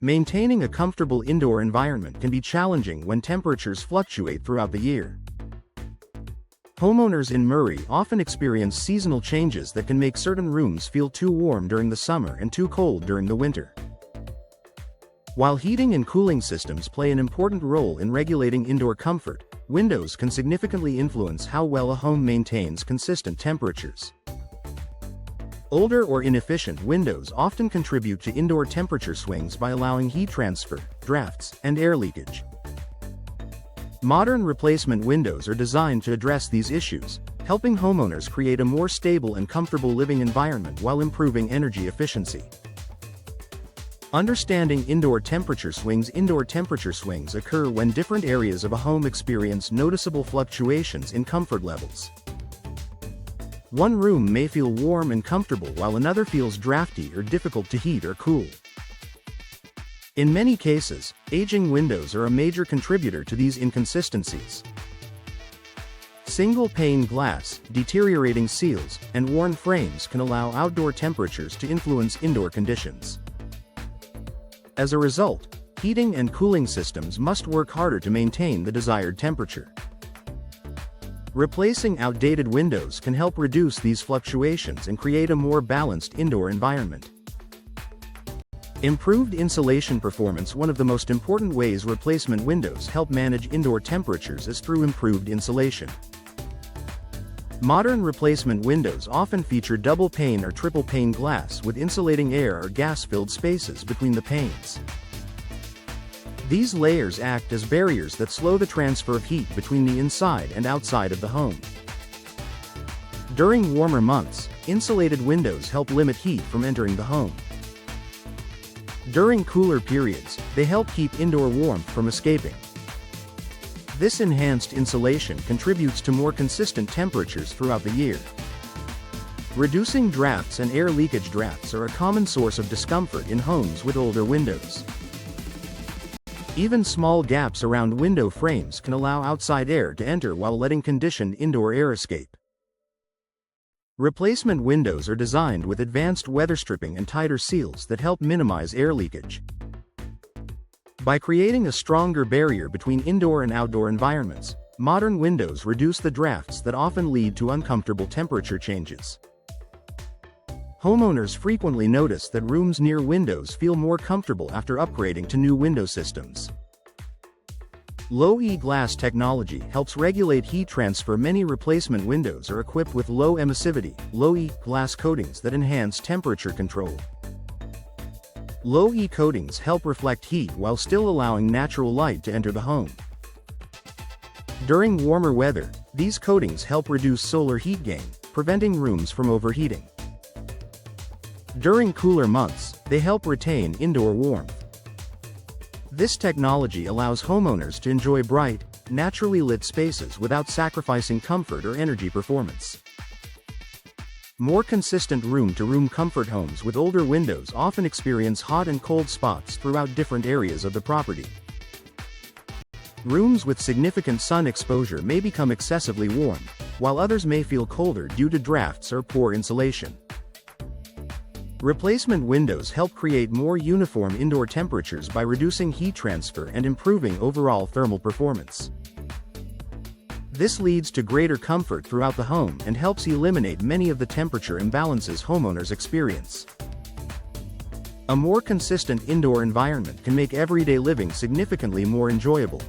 Maintaining a comfortable indoor environment can be challenging when temperatures fluctuate throughout the year. Homeowners in Murray often experience seasonal changes that can make certain rooms feel too warm during the summer and too cold during the winter. While heating and cooling systems play an important role in regulating indoor comfort, windows can significantly influence how well a home maintains consistent temperatures. Older or inefficient windows often contribute to indoor temperature swings by allowing heat transfer, drafts, and air leakage. Modern replacement windows are designed to address these issues, helping homeowners create a more stable and comfortable living environment while improving energy efficiency. Understanding indoor temperature swings. Indoor temperature swings occur when different areas of a home experience noticeable fluctuations in comfort levels. One room may feel warm and comfortable while another feels drafty or difficult to heat or cool. In many cases, aging windows are a major contributor to these inconsistencies. Single-pane glass, deteriorating seals, and worn frames can allow outdoor temperatures to influence indoor conditions. As a result, heating and cooling systems must work harder to maintain the desired temperature. Replacing outdated windows can help reduce these fluctuations and create a more balanced indoor environment. Improved insulation performance. One of the most important ways replacement windows help manage indoor temperatures is through improved insulation. Modern replacement windows often feature double-pane or triple-pane glass with insulating air or gas-filled spaces between the panes. These layers act as barriers that slow the transfer of heat between the inside and outside of the home. During warmer months, insulated windows help limit heat from entering the home. During cooler periods, they help keep indoor warmth from escaping. This enhanced insulation contributes to more consistent temperatures throughout the year. Reducing drafts and air leakage. Drafts are a common source of discomfort in homes with older windows. Even small gaps around window frames can allow outside air to enter while letting conditioned indoor air escape. Replacement windows are designed with advanced weather stripping and tighter seals that help minimize air leakage. By creating a stronger barrier between indoor and outdoor environments, modern windows reduce the drafts that often lead to uncomfortable temperature changes. Homeowners frequently notice that rooms near windows feel more comfortable after upgrading to new window systems. Low-E glass technology helps regulate heat transfer. Many replacement windows are equipped with low emissivity, low-E glass coatings that enhance temperature control. Low-E coatings help reflect heat while still allowing natural light to enter the home. During warmer weather, these coatings help reduce solar heat gain, preventing rooms from overheating. During cooler months, they help retain indoor warmth. This technology allows homeowners to enjoy bright, naturally lit spaces without sacrificing comfort or energy performance. More consistent room-to-room comfort. Homes with older windows often experience hot and cold spots throughout different areas of the property. Rooms with significant sun exposure may become excessively warm, while others may feel colder due to drafts or poor insulation. Replacement windows help create more uniform indoor temperatures by reducing heat transfer and improving overall thermal performance. This leads to greater comfort throughout the home and helps eliminate many of the temperature imbalances homeowners experience. A more consistent indoor environment can make everyday living significantly more enjoyable.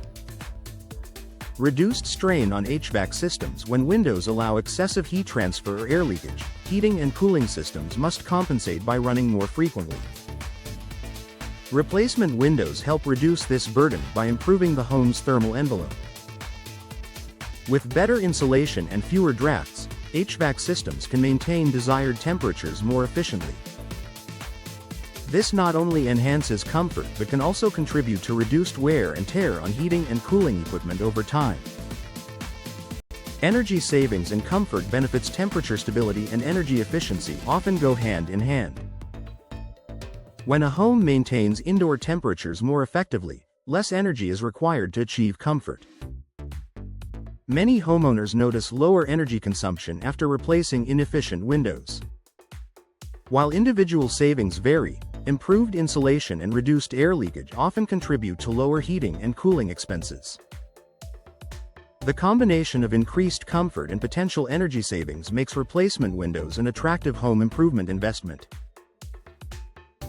Reduced strain on HVAC systems. When windows allow excessive heat transfer or air leakage, heating and cooling systems must compensate by running more frequently. Replacement windows help reduce this burden by improving the home's thermal envelope. With better insulation and fewer drafts, HVAC systems can maintain desired temperatures more efficiently. This not only enhances comfort but can also contribute to reduced wear and tear on heating and cooling equipment over time. Energy savings and comfort benefits. Temperature stability and energy efficiency often go hand in hand. When a home maintains indoor temperatures more effectively, less energy is required to achieve comfort. Many homeowners notice lower energy consumption after replacing inefficient windows. While individual savings vary, Improved insulation and reduced air leakage often contribute to lower heating and cooling expenses. The combination of increased comfort and potential energy savings makes replacement windows an attractive home improvement investment.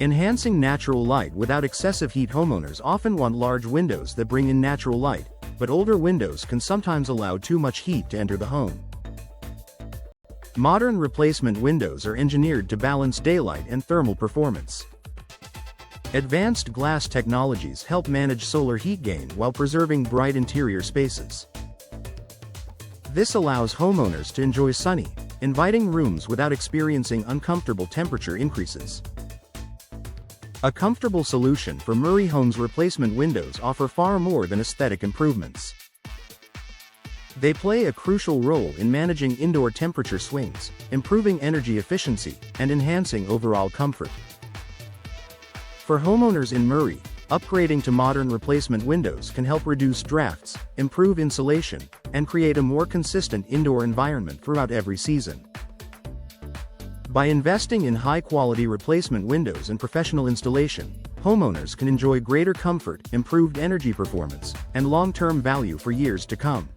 Enhancing natural light without excessive heat. Homeowners often want large windows that bring in natural light, but older windows can sometimes allow too much heat to enter the home. Modern replacement windows are engineered to balance daylight and thermal performance. Advanced glass technologies help manage solar heat gain while preserving bright interior spaces. This allows homeowners to enjoy sunny, inviting rooms without experiencing uncomfortable temperature increases. A comfortable solution for Murray Homes replacement windows offer far more than aesthetic improvements. They play a crucial role in managing indoor temperature swings, improving energy efficiency, and enhancing overall comfort. For homeowners in Murray, upgrading to modern replacement windows can help reduce drafts, improve insulation, and create a more consistent indoor environment throughout every season. By investing in high-quality replacement windows and professional installation, homeowners can enjoy greater comfort, improved energy performance, and long-term value for years to come.